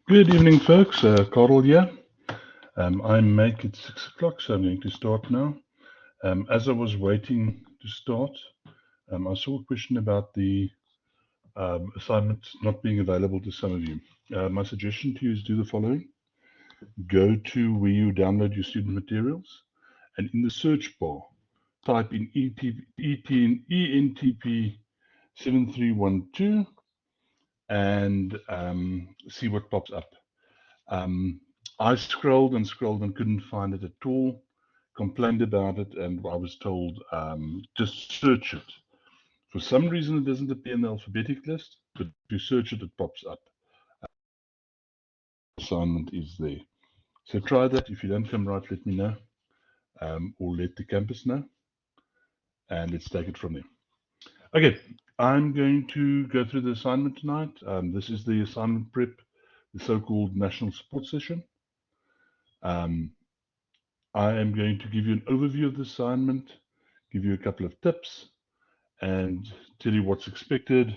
Good evening, folks. Carl here. I make it 6 o'clock, so I'm going to start now. As I was waiting to start, I saw a question about the assignment not being available to some of you. My suggestion to you is do the following. Go to where you download your student materials, and in the search bar, type in ENTP 7312 and see what pops up. I scrolled and scrolled and couldn't find it at all, complained about it, and I was told just search it. For some reason, it doesn't appear in the alphabetic list, but if you search it, it pops up. Assignment is there. So try that. If you don't come right, let me know, or let the campus know, and let's take it from there. Okay, I'm going to go through the assignment tonight. This is the assignment prep, the so-called national support session. I am going to give you an overview of the assignment, give you a couple of tips, and tell you what's expected,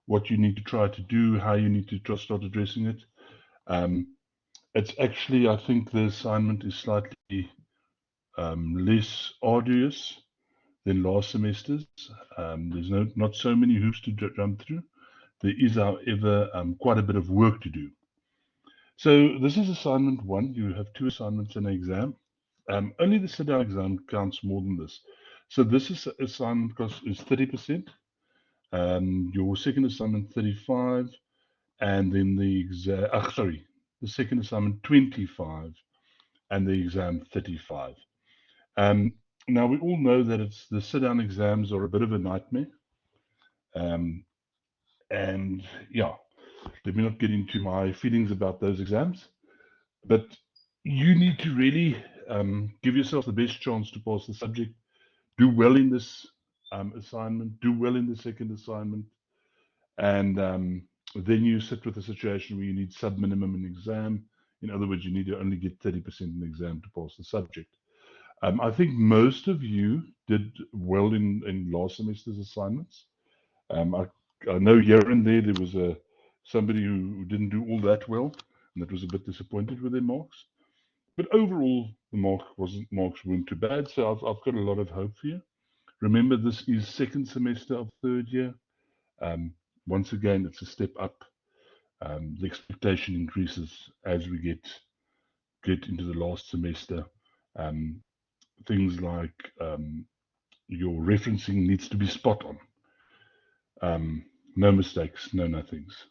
what you need to try to do, how you need to start addressing it. It's actually, I think the assignment is slightly less arduous than last semester's. There's not so many hoops to jump through. There is, however, quite a bit of work to do. So this is assignment 1. You have 2 assignments and an exam. Only the sit-down exam counts more than this. So this is assignment cost is 30%. Your second assignment 35, and then the exam. The second assignment 25, and the exam 35. Now we all know that it's the sit-down exams are a bit of a nightmare. And yeah, let me not get into my feelings about those exams, but you need to really give yourself the best chance to pass the subject. Do well in this assignment, do well in the second assignment, and then you sit with a situation where you need sub-minimum in exam. In other words, you need to only get 30% in the exam to pass the subject. I think most of you did well in last semester's assignments. I know here and there was somebody who didn't do all that well, and that was a bit disappointed with their marks. But overall, the marks weren't too bad, so I've got a lot of hope for you. Remember, this is second semester of third year. Once again, it's a step up. The expectation increases as we get into the last semester. Things like your referencing needs to be spot on. No mistakes, no nothings.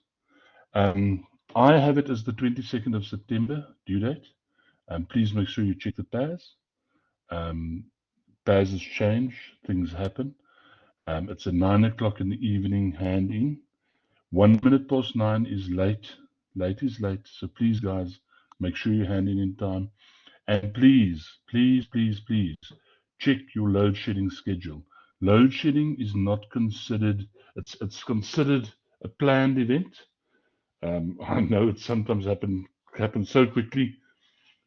I have it as the 22nd of September due date. Please make sure you check the PAS. PASs change, things happen. It's a 9 o'clock in the evening hand in. 1 minute past 9 is late. Late is late. So please, guys, make sure you hand in time. And please, please, please, please check your load shedding schedule. Load shedding is not considered, it's considered a planned event. I know it sometimes happens so quickly,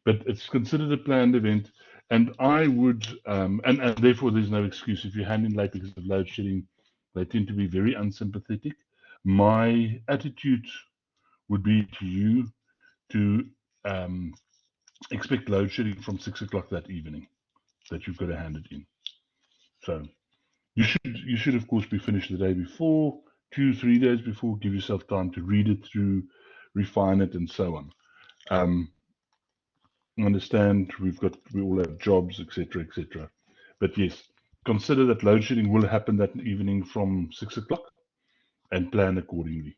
but it's considered a planned event. And I would, and therefore there's no excuse. If you hand in late because of load shedding, they tend to be very unsympathetic. My attitude would be to you to expect load shedding from 6 o'clock that evening, that you've got to hand it in. So you should of course be finished the day before, 2-3 days before. Give yourself time to read it through, refine it, and so on. Understand we all have jobs, etc., etc. But yes, consider that load shedding will happen that evening from 6 o'clock, and plan accordingly.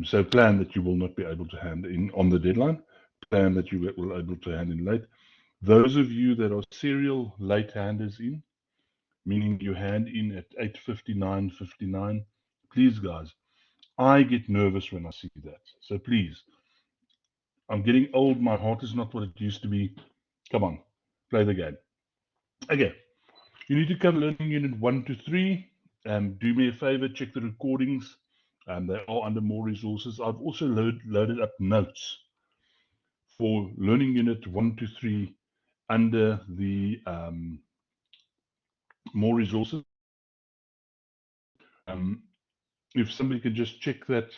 So plan that you will not be able to hand in on the deadline. Plan that you will be able to hand in late. Those of you that are serial late handers in, meaning you hand in at 8:59, 59, please, guys, I get nervous when I see that. So please, I'm getting old. My heart is not what it used to be. Come on, play the game. Okay, you need to cover learning unit 1 to 3. Do me a favor, check the recordings. They are under more resources. I've also loaded up notes for learning unit 1 to 3 under the more resources. If somebody could just check that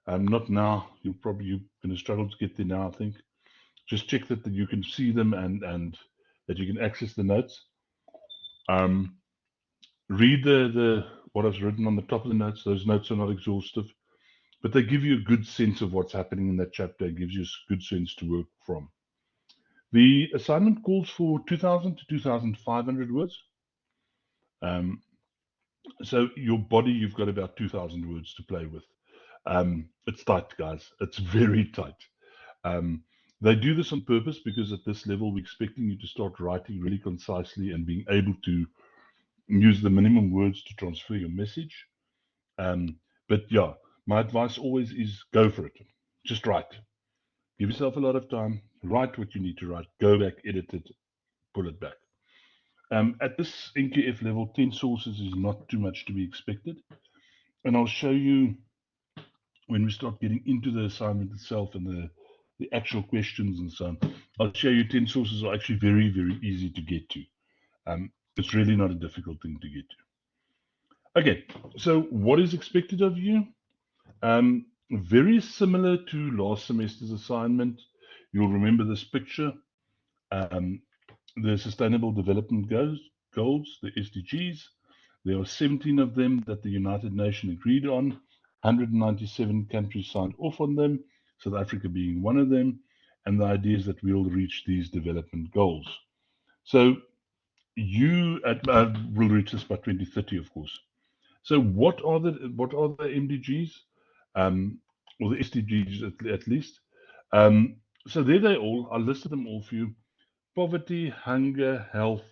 Not now. You're going to struggle to get there now, I think. Just check that you can see them and that you can access the notes. Read the what I've written on the top of the notes. Those notes are not exhaustive, but they give you a good sense of what's happening in that chapter. It gives you a good sense to work from. The assignment calls for 2,000 to 2,500 words. So your body, you've got about 2,000 words to play with. It's tight, guys. It's very tight. They do this on purpose because at this level, we're expecting you to start writing really concisely and being able to use the minimum words to transfer your message. But yeah, my advice always is go for it. Just write. Give yourself a lot of time. Write what you need to write. Go back, edit it, pull it back. At this NQF level, 10 sources is not too much to be expected. And I'll show you when we start getting into the assignment itself and the actual questions and so on. I'll show you 10 sources are actually very, very easy to get to. It's really not a difficult thing to get to. Okay, so what is expected of you? Very similar to last semester's assignment. You'll remember this picture. The Sustainable Development Goals, the SDGs. There are 17 of them that the United Nations agreed on. 197 countries signed off on them, South Africa being one of them. And the idea is that we'll reach these development goals. So you will reach this by 2030, of course. So what are the MDGs, or the SDGs at least? So there they all. I listed them all for you: poverty, hunger, health,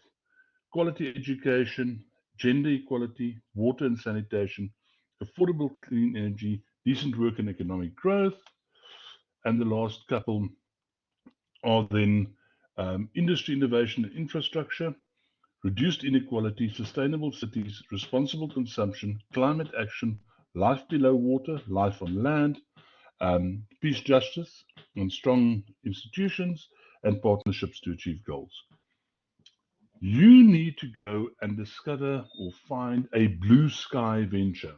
quality education, gender equality, water and sanitation, affordable clean energy, decent work and economic growth. And the last couple are then industry, innovation and infrastructure, reduced inequality, sustainable cities, responsible consumption, climate action, life below water, life on land, peace, justice, and strong institutions, and partnerships to achieve goals. You need to go and discover or find a blue sky venture.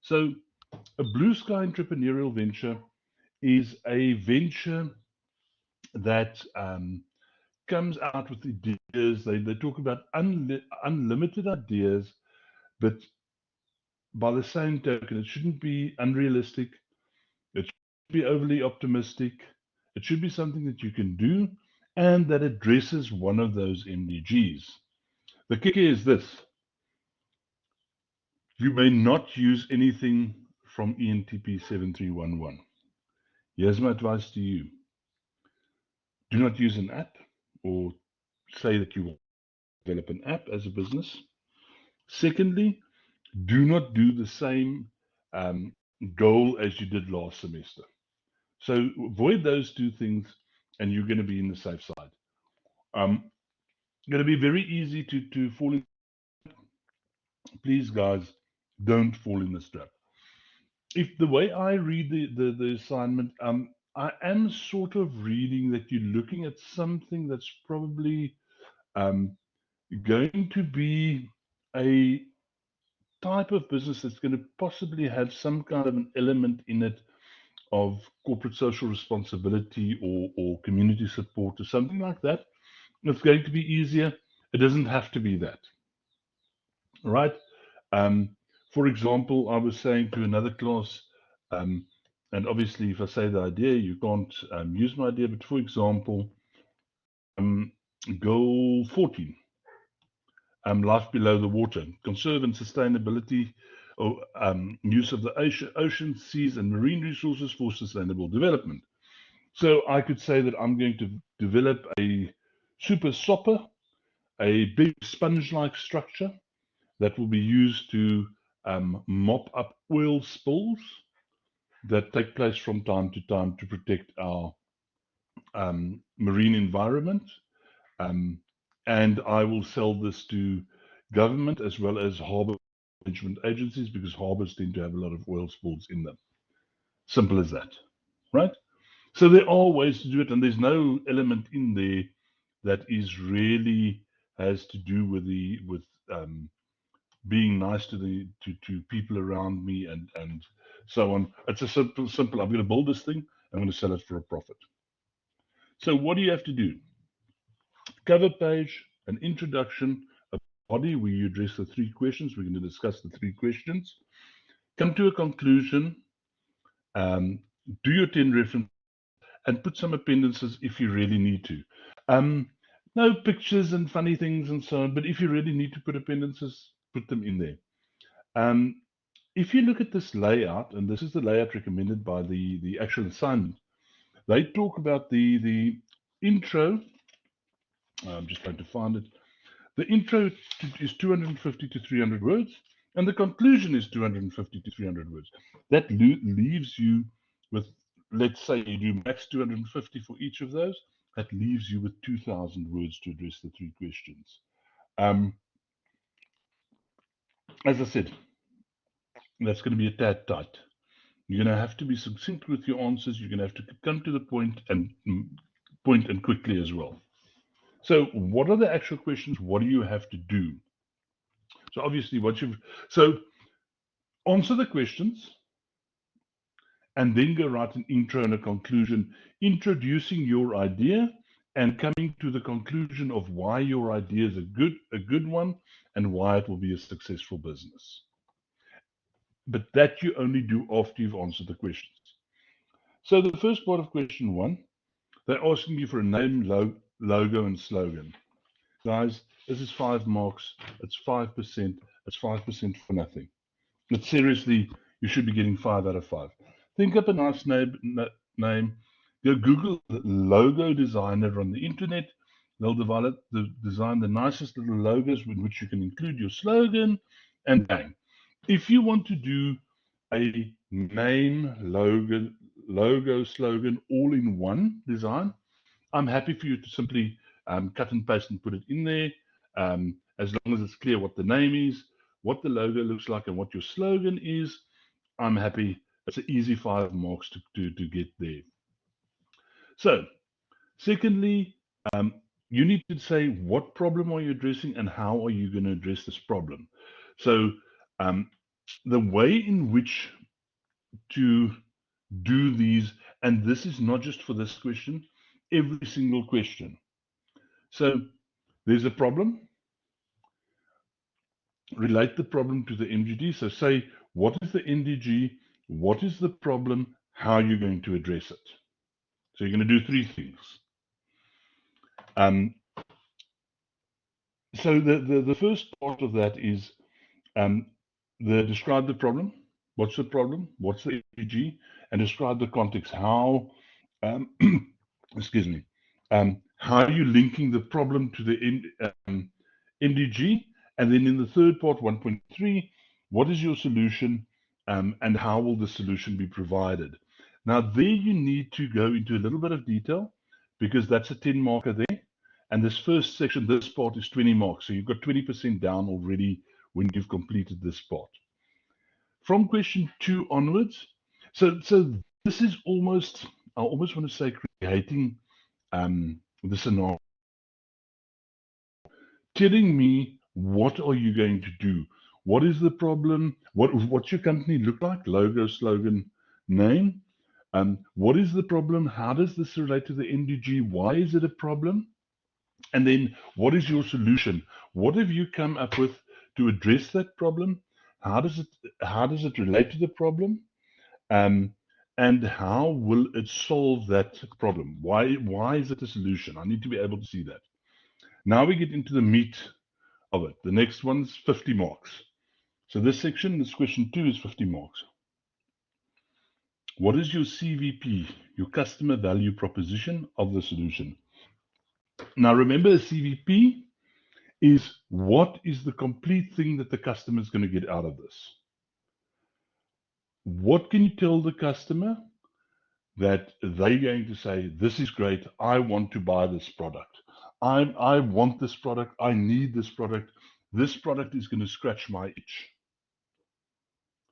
So, a blue sky entrepreneurial venture is a venture that comes out with ideas. They talk about unlimited ideas, but by the same token, it shouldn't be unrealistic. It shouldn't be overly optimistic. It should be something that you can do and that addresses one of those MDGs. The kicker is this: you may not use anything from ENTP 7311. Here's my advice to you: do not use an app or say that you will develop an app as a business. Secondly, do not do the same goal as you did last semester. So avoid those two things and you're going to be in the safe side. Going to be very easy to fall in. Please, guys, don't fall in this trap. If the way I read the assignment, I am sort of reading that you're looking at something that's probably going to be a type of business that's going to possibly have some kind of an element in it of corporate social responsibility or community support or something like that. It's going to be easier. It doesn't have to be that, right? For example, I was saying to another class, and obviously if I say the idea, you can't use my idea, but for example, goal 14, life below the water, conserve and sustainability, or use of the ocean, seas, and marine resources for sustainable development. So I could say that I'm going to develop a super sopper, a big sponge-like structure that will be used to mop up oil spills that take place from time to time to protect our marine environment. And I will sell this to government as well as harbor management agencies because harbors tend to have a lot of oil spills in them. Simple as that, right? So there are ways to do it, and there's no element in there that is really has to do with being nice to people around me and so on. It's a simple. I'm going to build this thing. I'm going to sell it for a profit. So what do you have to do? Cover page, an introduction, a body where you address the 3 questions. We're going to discuss the 3 questions. Come to a conclusion. Um, do your 10 reference and put some appendices if you really need to. No pictures and funny things and so on, but if you really need to put appendices, put them in there. If you look at this layout, and this is the layout recommended by the actual assignment, they talk about the intro. I'm just trying to find it. The intro is 250 to 300 words, and the conclusion is 250 to 300 words. That leaves you with, let's say you do max 250 for each of those, that leaves you with 2,000 words to address the 3 questions. As I said, that's going to be a tad tight. You're going to have to be succinct with your answers. You're going to have to come to the point and quickly as well. So what are the actual questions? What do you have to do? So obviously answer the questions and then go write an intro and a conclusion, introducing your idea and coming to the conclusion of why your idea is a good one and why it will be a successful business. But that you only do after you've answered the questions. So the first part of question 1, they're asking you for a name, logo, and slogan. Guys, this is 5 marks. It's 5%. It's 5% for nothing. But seriously, you should be getting 5 out of 5. Think up a nice name. Go Google the logo designer on the internet. They'll design the nicest little logos in which you can include your slogan, and bang. If you want to do a name, logo, slogan, all in one design, I'm happy for you to simply cut and paste and put it in there, as long as it's clear what the name is, what the logo looks like, and what your slogan is. I'm happy. It's an easy 5 marks to get there. So, secondly, you need to say what problem are you addressing and how are you going to address this problem. So, the way in which to do these, and this is not just for this question, every single question. So there's a problem, relate the problem to the MGD. So say, what is the NDG? What is the problem? How are you going to address it? So you're going to do 3 things. So the first part of that is describe the problem. What's the problem? What's the NDG? And describe the context. How, excuse me, how are you linking the problem to the NDG? And then in the third part, 1.3, what is your solution and how will the solution be provided? Now, there you need to go into a little bit of detail because that's a 10 marker there. And this first section, this part is 20 marks. So you've got 20% down already when you've completed this part. From question 2 onwards, so this is almost, I almost want to say creating the scenario. Telling me, what are you going to do? What is the problem? What's your company look like? Logo, slogan, name. What is the problem? How does this relate to the NDG? Why is it a problem? And then what is your solution? What have you come up with to address that problem? How does it relate to the problem? And how will it solve that problem? Why is it a solution? I need to be able to see that. Now we get into the meat of it. The next one's 50 marks. So this section, this question 2 is 50 marks. What is your CVP, your customer value proposition of the solution? Now remember, a CVP is what is the complete thing that the customer is going to get out of this? What can you tell the customer that they're going to say, this is great, I want to buy this product. I want this product, I need this product is going to scratch my itch.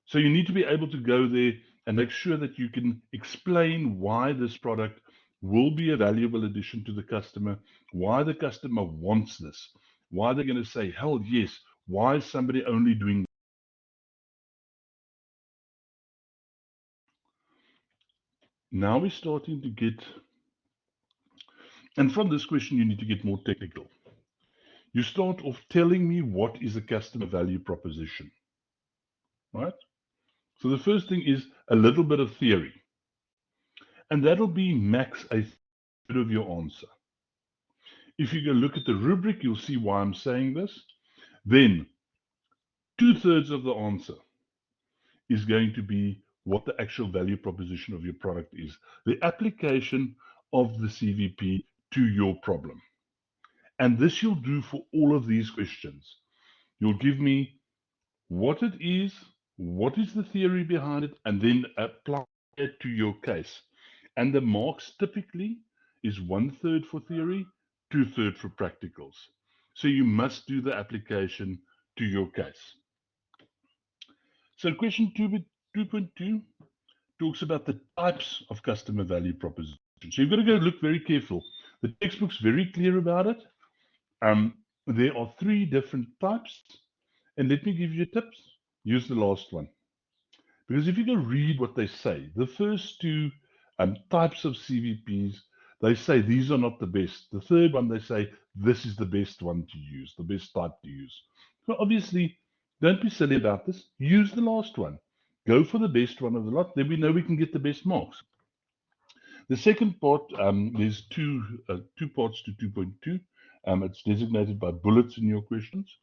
So you need to be able to go there and make sure that you can explain why this product will be a valuable addition to the customer, why the customer wants this, why they're going to say, hell yes, why is somebody only doing Now we're starting to get, and from this question, you need to get more technical. You start off telling me what is a customer value proposition, right? So the first thing is a little bit of theory, and that'll be max a third of your answer. If you go look at the rubric, you'll see why I'm saying this. Then 2/3 of the answer is going to be what the actual value proposition of your product is, the application of the CVP to your problem. And this you'll do for all of these questions. You'll give me what it is, what is the theory behind it, and then apply it to your case. And the marks typically is 1/3 for theory, 2/3 for practicals. So you must do the application to your case. So question 2.2 talks about the types of customer value proposition. So you've got to go look very careful. The textbook's very clear about it. There are 3 different types. And let me give you tips. Use the last one. Because if you go read what they say, the first 2 types of CVPs, they say these are not the best. The third one, they say this is the best one to use, the best type to use. So obviously, don't be silly about this. Use the last one. Go for the best one of the lot. Then we know we can get the best marks. The second part, there's two parts to 2.2. It's designated by bullets in your questions.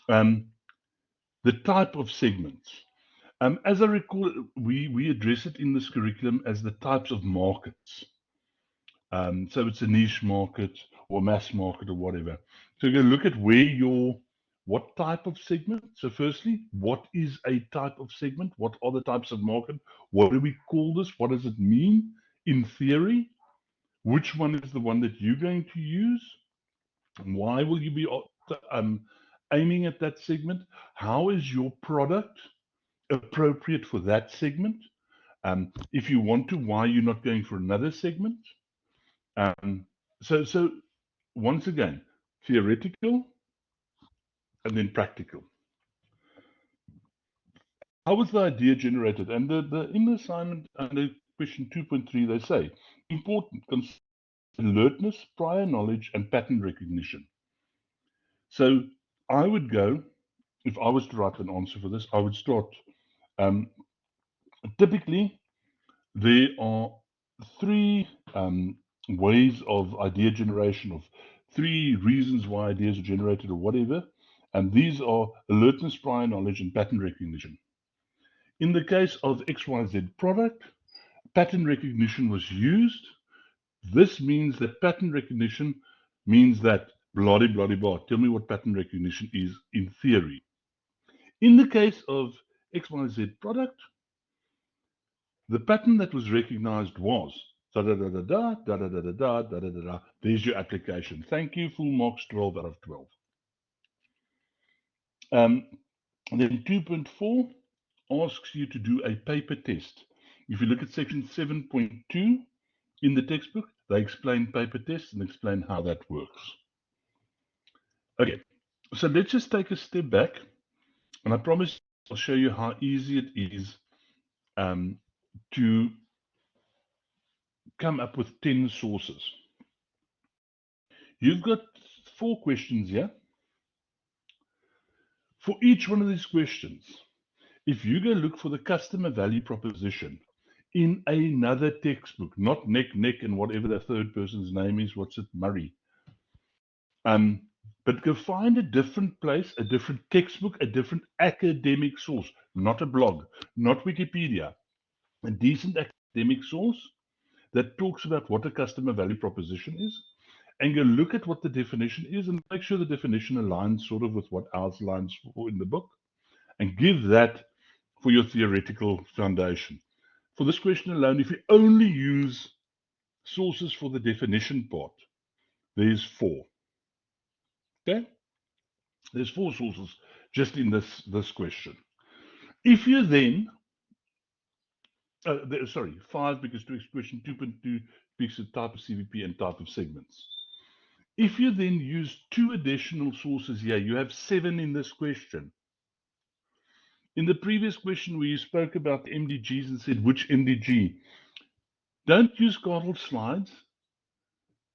The type of segments. As I recall, we address it in this curriculum as the types of markets. So it's a niche market or mass market or whatever. So you're going to look at what type of segment. So firstly, what is a type of segment? What are the types of market? What do we call this? What does it mean in theory? Which one is the one that you're going to use? Why will you be aiming at that segment? How is your product appropriate for that segment? If you want to, why are you not going for another segment? So once again, theoretical and then practical. How was the idea generated? And in the assignment under question 2.3, they say important alertness, prior knowledge, and pattern recognition. So I would go, if I was to write an answer for this, I would start. Typically, there are 3 ways of idea generation, of 3 reasons why ideas are generated or whatever. And these are alertness, prior knowledge, and pattern recognition. In the case of XYZ product, pattern recognition was used. This means that pattern recognition means that blah, blah, blah, blah. Tell me what pattern recognition is in theory. In the case of XYZ product, the pattern that was recognized was da da da da da da da da da da da da da. There's your application. Thank you. Full marks, 12 out of 12. And then 2.4 asks you to do a paper test. If you look at section 7.2 in the textbook, they explain paper tests and explain how that works. Okay, so let's just take a step back, and I promise I'll show you how easy it is to come up with 10 sources. You've got 4 questions here. For each one of these questions, if you go look for the customer value proposition in another textbook, not Neck and whatever the third person's name is, what's it, Murray, but go find a different place, a different textbook, a different academic source, not a blog, not Wikipedia, a decent academic source that talks about what a customer value proposition is, and go look at what the definition is and make sure the definition aligns sort of with what ours aligns for in the book, and give that for your theoretical foundation. For this question alone, if you only use sources for the definition part, there's 4. Okay? There's 4 sources just in this question. If you then, 5, because question 2.2 speaks of type of CVP and type of segments. If you then use 2 additional sources here, you have 7 in this question. In the previous question where you spoke about the MDGs and said which MDG, Don't use garbled slides.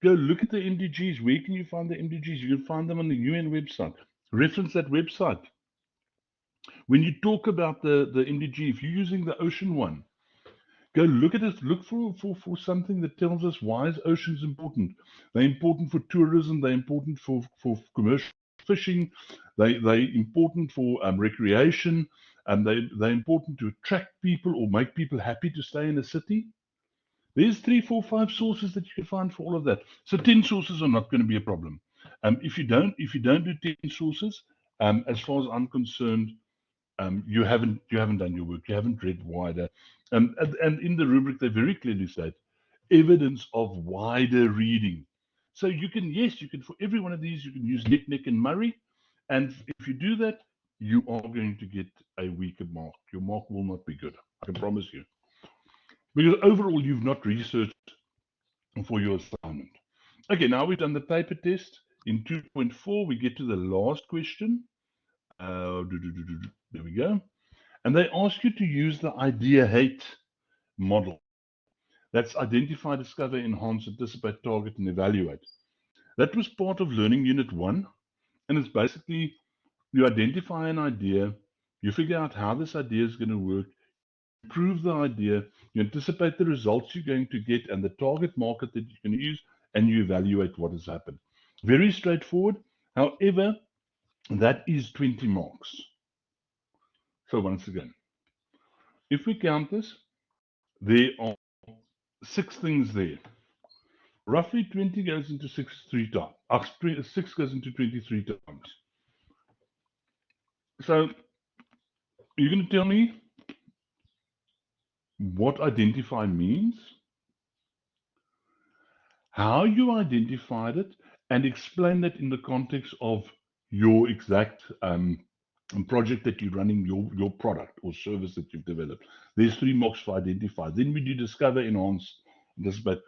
Go look at the MDGs. Where can you find the MDGs? You can find them on the UN website. Reference that website. When you talk about the MDG, if you're using the ocean one, go look at it. Look for something that tells us why is oceans important. They're important for tourism. They're important for commercial fishing. They're important for recreation. And they're important to attract people or make people happy to stay in a city. There's 3, 4, 5 sources that you can find for all of that. So 10 sources are not going to be a problem. If you don't do 10 sources, as far as I'm concerned, you haven't done your work. You haven't read wider. And in the rubric, they very clearly state evidence of wider reading. So you can, yes, you can, for every one of these, you can use Nick, and Murray. And if you do that, you are going to get a weaker mark. Your mark will not be good. I can promise you. Because overall, you've not researched for your assignment. Okay, now we've done the paper test. In 2.4, we get to the last question. There we go. And they ask you to use the idea-hate model. That's identify, discover, enhance, anticipate, target, and evaluate. That was part of Learning Unit 1. And it's basically you identify an idea, you figure out how this idea is going to work, you prove the idea, you anticipate the results you're going to get and the target market that you're going to use, and you evaluate what has happened. Very straightforward. However, that is 20 marks. So once again, if we count this, there are 6 things there. Roughly 20 goes into 6 3 times. 6 goes into 23 times. So you're going to tell me what identify means, how you identified it, and explain that in the context of your exact project that you're running, your product or service that you've developed. There's 3 marks for identify. Then we do discover, enhance, anticipate.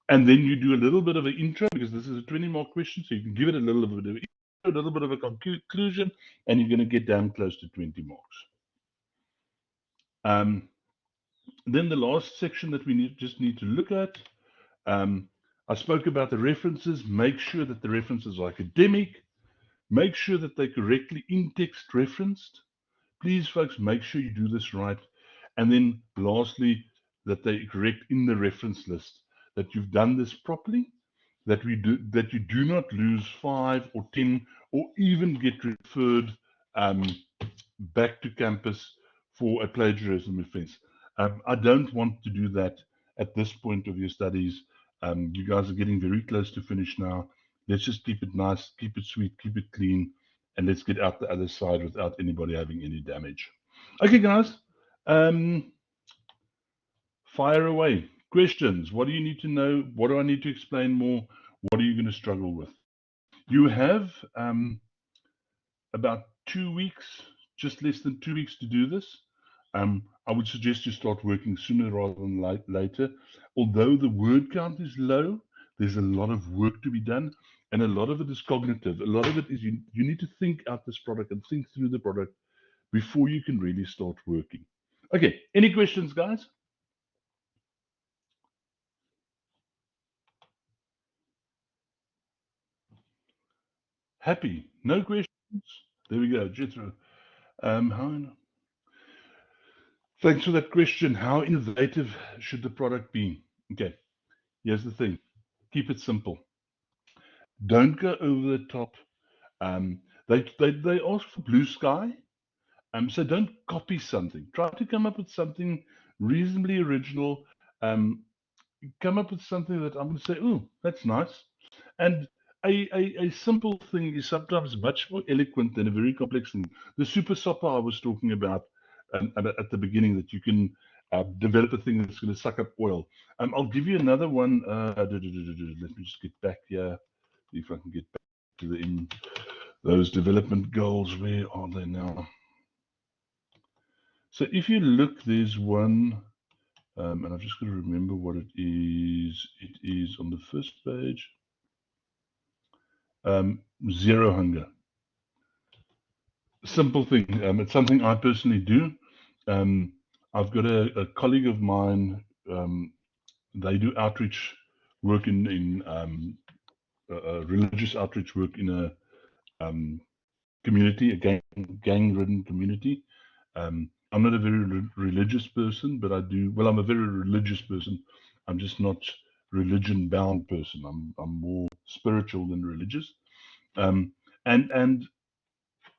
And then you do a little bit of an intro, because this is a 20-mark question, so you can give it a little bit of an intro, a little bit of a conclusion, and you're going to get down close to 20 marks. Then the last section that we just need to look at, I spoke about the references. Make sure that the references are academic. Make sure that they're correctly in-text referenced. Please, folks, make sure you do this right. And then lastly, that they're correct in the reference list, that you've done this properly, that you do not lose 5 or 10 or even get referred back to campus for a plagiarism offense. I don't want to do that at this point of your studies. You guys are getting very close to finish now. Let's just keep it nice, keep it sweet, keep it clean, and let's get out the other side without anybody having any damage. Okay, guys. Fire away. Questions. What do you need to know? What do I need to explain more? What are you going to struggle with? You have about 2 weeks, just less than 2 weeks to do this. I would suggest you start working sooner rather than later. Although the word count is low, there's a lot of work to be done, and a lot of it is cognitive. A lot of it is you need to think out this product and think through the product before you can really start working. Okay, any questions, guys? Happy? No questions? There we go, Jethro. Thanks for that question. How innovative should the product be? Okay, here's the thing. Keep it simple. Don't go over the top. They ask for blue sky. So don't copy something. Try to come up with something reasonably original. Come up with something that I'm going to say, oh, that's nice. And a simple thing is sometimes much more eloquent than a very complex thing. The super sopper I was talking about at the beginning, that you can develop a thing that's going to suck up oil. I'll give you another one. Let me just get back here. See if I can get back to those development goals. Where are they now? So if you look, there's one, and I've just got to remember what it is. It is on the first page. Zero hunger. Simple thing. It's something I personally do. I've got a colleague of mine they do outreach work in religious outreach work in a community, a gang-ridden community. I'm not a very religious person, but I do. Well, I'm a very religious person. I'm just not religion-bound person. I'm more spiritual than religious. And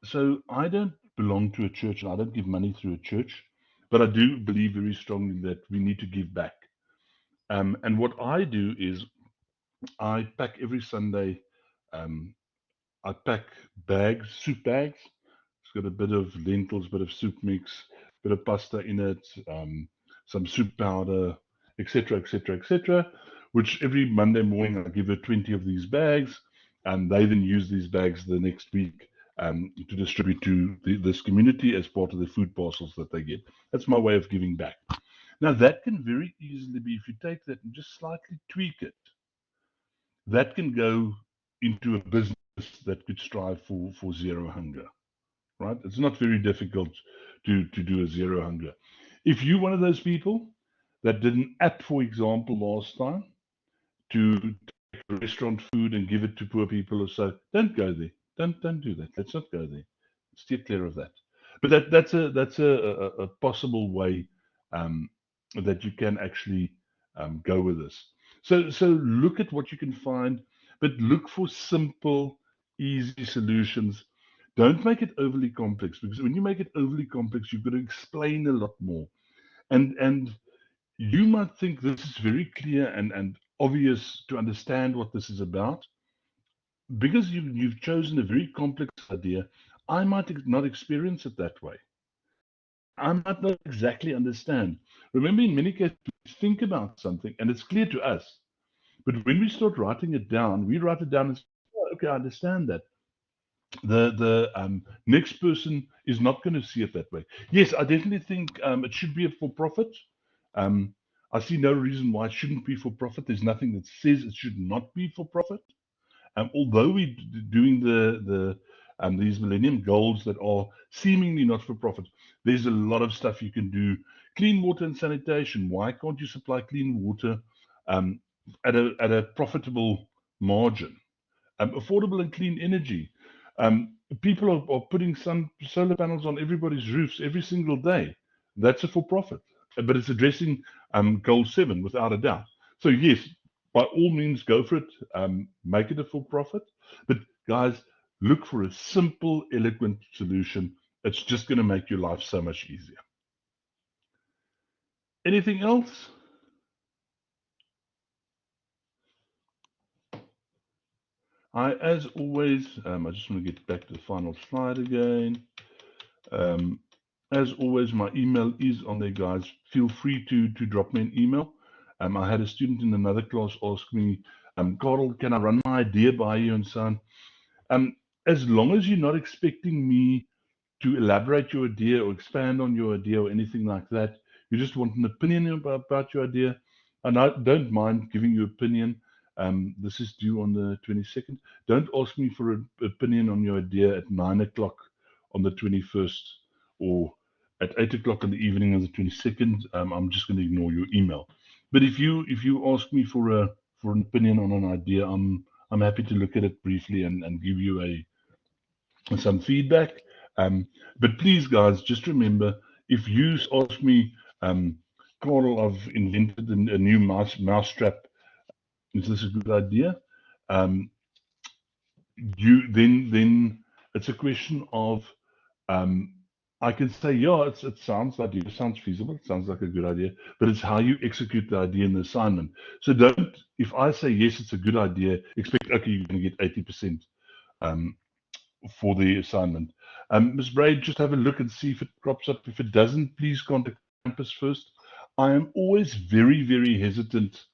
so I don't belong to a church, and I don't give money through a church, but I do believe very strongly that we need to give back. And what I do is I pack every Sunday. Um, I pack bags, soup bags. It's got a bit of lentils, bit of soup mix, bit of pasta in it, some soup powder, etc., etc., etc. Which every Monday morning I give her 20 of these bags, and they then use these bags the next week to distribute to this community as part of the food parcels that they get. That's my way of giving back. Now that can very easily be, if you take that and just slightly tweak it, that can go into a business that could strive for zero hunger, right? It's not very difficult to do a zero hunger. If you're one of those people that did an app, for example, last time to take restaurant food and give it to poor people or so, don't go there. Don't do that. Let's not go there. Steer clear of that. But that's a possible way um, that you can actually go with this. So look at what you can find, but look for simple, easy solutions. Don't make it overly complex, because when you make it overly complex, you've got to explain a lot more. And you might think this is very clear and obvious to understand what this is about. Because you've chosen a very complex idea, I might not experience it that way. I might not exactly understand. Remember, in many cases, we think about something and it's clear to us. But when we start writing it down, we write it down and say, oh, okay, I understand that. The next person is not going to see it that way. Yes, I definitely think it should be a for profit. Um, I see no reason why it shouldn't be for profit. There's nothing that says it should not be for profit. Although we're doing these Millennium Goals that are seemingly not for profit, there's a lot of stuff you can do. Clean water and sanitation. Why can't you supply clean water um, at a profitable margin? Affordable and clean energy. People are putting some solar panels on everybody's roofs every single day. That's a for profit, but it's addressing goal 7 without a doubt. So yes, by all means, go for it. Make it a for profit, but guys, look for a simple, eloquent solution. It's just going to make your life so much easier. Anything else? As always, I just want to get back to the final slide again. As always, my email is on there, guys. Feel free to drop me an email. I had a student in another class ask me, Carl, can I run my idea by you and so on? As long as you're not expecting me to elaborate your idea or expand on your idea or anything like that, you just want an opinion about your idea, and I don't mind giving you opinion. This is due on the 22nd. Don't ask me for an opinion on your idea at 9 o'clock on the 21st or at 8 o'clock in the evening on the 22nd. I'm just going to ignore your email. But if you ask me for an opinion on an idea, I'm happy to look at it briefly and give you some feedback. But please, guys, just remember, if you ask me, Carl, I've invented a new mousetrap. Is this a good idea? Then it's a question of I can say, yeah, it sounds like it sounds feasible, it sounds like a good idea, but it's how you execute the idea in the assignment. So don't, if I say yes, it's a good idea, expect okay, you're going to get 80% for the assignment. Ms. Braid, just have a look and see if it crops up. If it doesn't, please contact campus first. I am always very, very hesitant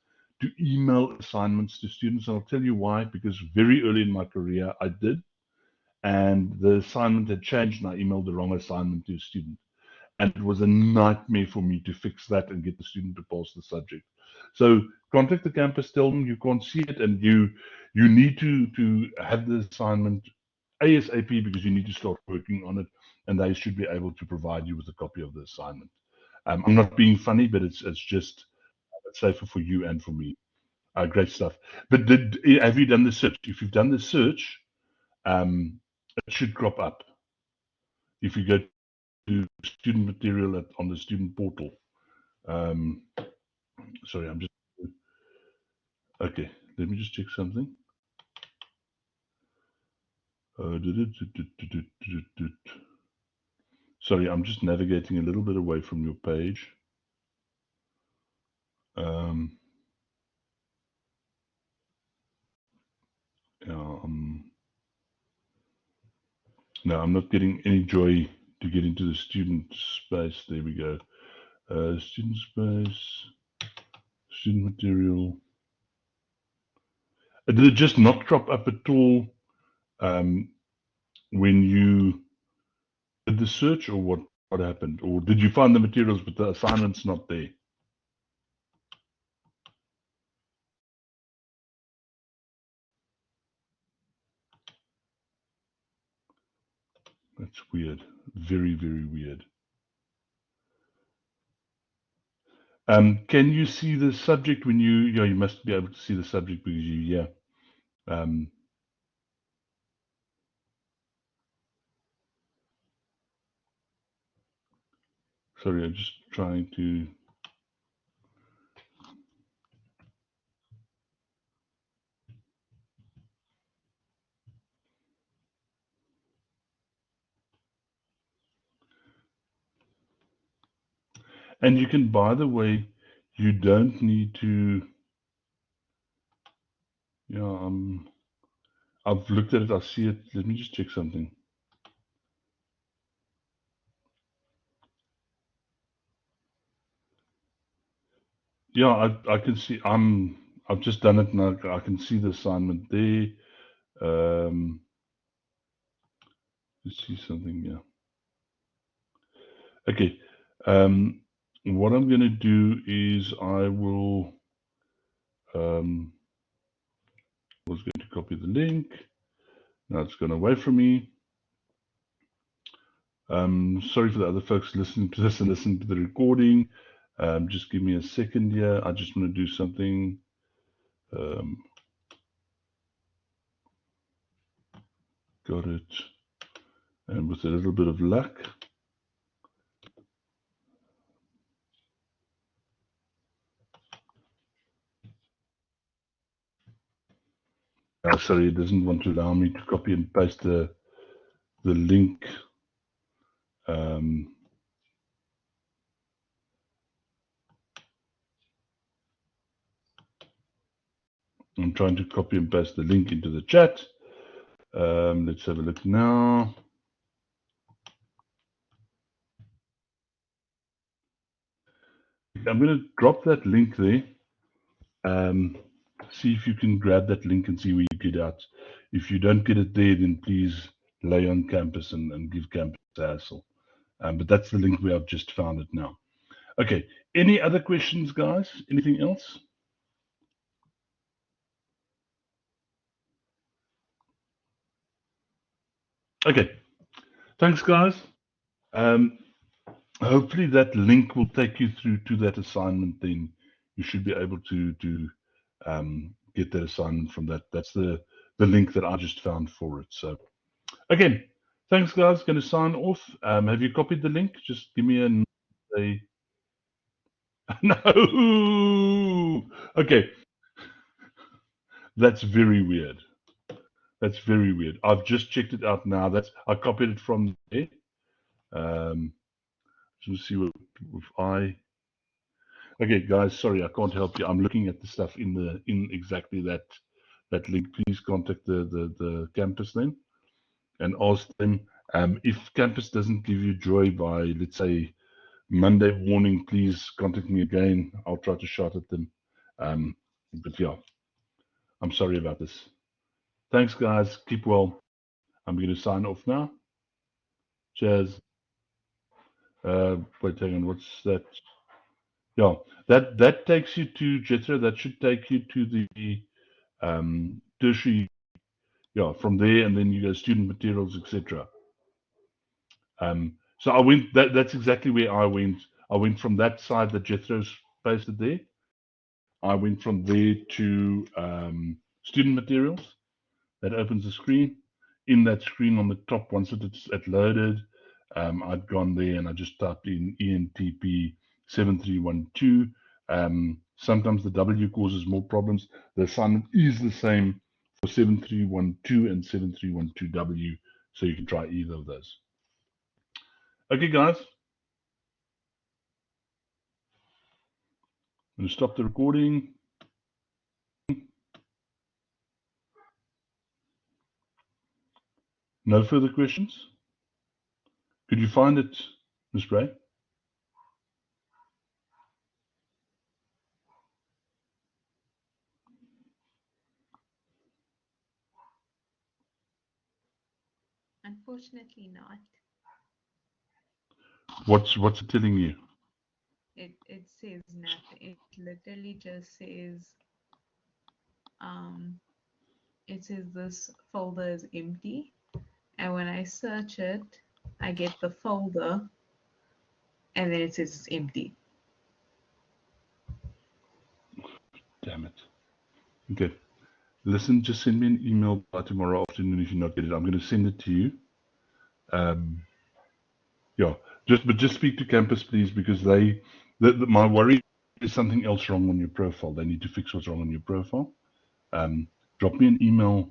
to email assignments to students, and I'll tell you why, because very early in my career I did, and the assignment had changed and I emailed the wrong assignment to a student. And it was a nightmare for me to fix that and get the student to pass the subject. So contact the campus, tell them you can't see it, and you need to have the assignment ASAP, because you need to start working on it, and they should be able to provide you with a copy of the assignment. I'm not being funny, but it's just that's safer for you and for me. Great stuff. But have you done the search? If you've done the search, it should crop up. If you go to student material on the student portal. Sorry, I'm just okay. Let me just check something. Sorry, I'm just navigating a little bit away from your page. Yeah, no, I'm not getting any joy to get into the student space. There we go. Student space, student material. Did it just not crop up at all when you did the search, or what happened? Or did you find the materials but the assignment's not there? That's weird. Very, very weird. Can you see the subject when you must be able to see the subject because sorry, I'm just trying to. And you can, by the way, you don't need to. Yeah, I've looked at it. I see it. Let me just check something. Yeah, I can see. I've just done it now. I can see the assignment there. Let's see something. Yeah. Okay. What I'm going to do is I will. Was going to copy the link. Now it's gone away from me. Sorry for the other folks listening to this and listening to the recording. Just give me a second here. I just want to do something. Got it. And with a little bit of luck. Sorry, it doesn't want to allow me to copy and paste the link. I'm trying to copy and paste the link into the chat. Let's have a look now. I'm going to drop that link there. See if you can grab that link and see where you get out. If you don't get it there, then please lay on campus and give campus a hassle. But that's the link where I've just found it now. Okay, any other questions, guys? Anything else? Okay, thanks, guys. Hopefully that link will take you through to that assignment. Then you should be able to get that assignment from that. That's the link that I just found for it. So again, thanks, guys. Going to sign off. Have you copied the link? Just give me a no. Okay, that's very weird. That's very weird. I've just checked it out now. I copied it from there. Let's see what if I. Okay, guys, sorry, I can't help you. I'm looking at the stuff in exactly that link. Please contact the campus then and ask them if campus doesn't give you joy by, let's say, Monday morning. Please contact me again. I'll try to shout at them. But yeah, I'm sorry about this. Thanks, guys. Keep well. I'm going to sign off now. Cheers. Wait, hang on. What's that? Yeah, that takes you to Jethro. That should take you to the tertiary. Yeah, from there, and then you go student materials, etc. So I went. That's exactly where I went. I went from that side that Jethro's pasted there, I went from there to student materials. That opens the screen. In that screen on the top, once it's loaded, I'd gone there and I just typed in ENTP 7312. Sometimes the W causes more problems. The assignment is the same for 7312 and 7312W, so you can try either of those. Okay, guys. I'm going to stop the recording. No further questions? Could you find it, Ms. Bray? Unfortunately not. What's it telling you? It says nothing. It literally just says this folder is empty, and when I search it, I get the folder, and then it says it's empty. Damn it. Okay. Listen, just send me an email by tomorrow afternoon if you not get it. I'm going to send it to you. Yeah, just speak to campus, please, because my worry is something else wrong on your profile. They need to fix what's wrong on your profile. Drop me an email.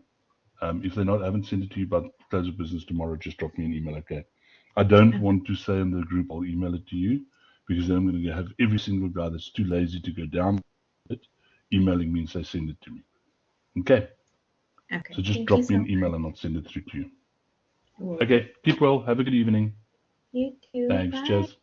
If they haven't sent it to you by close of business tomorrow, just drop me an email, okay? I don't want to say in the group I'll email it to you, because then I'm going to have every single guy that's too lazy to go down it emailing me and say send it to me. Okay? Okay. So just Thank drop you me so an email much. and I'll send it through to you. Will do. Okay, keep well. Have a good evening. You too. Thanks. Bye. Cheers.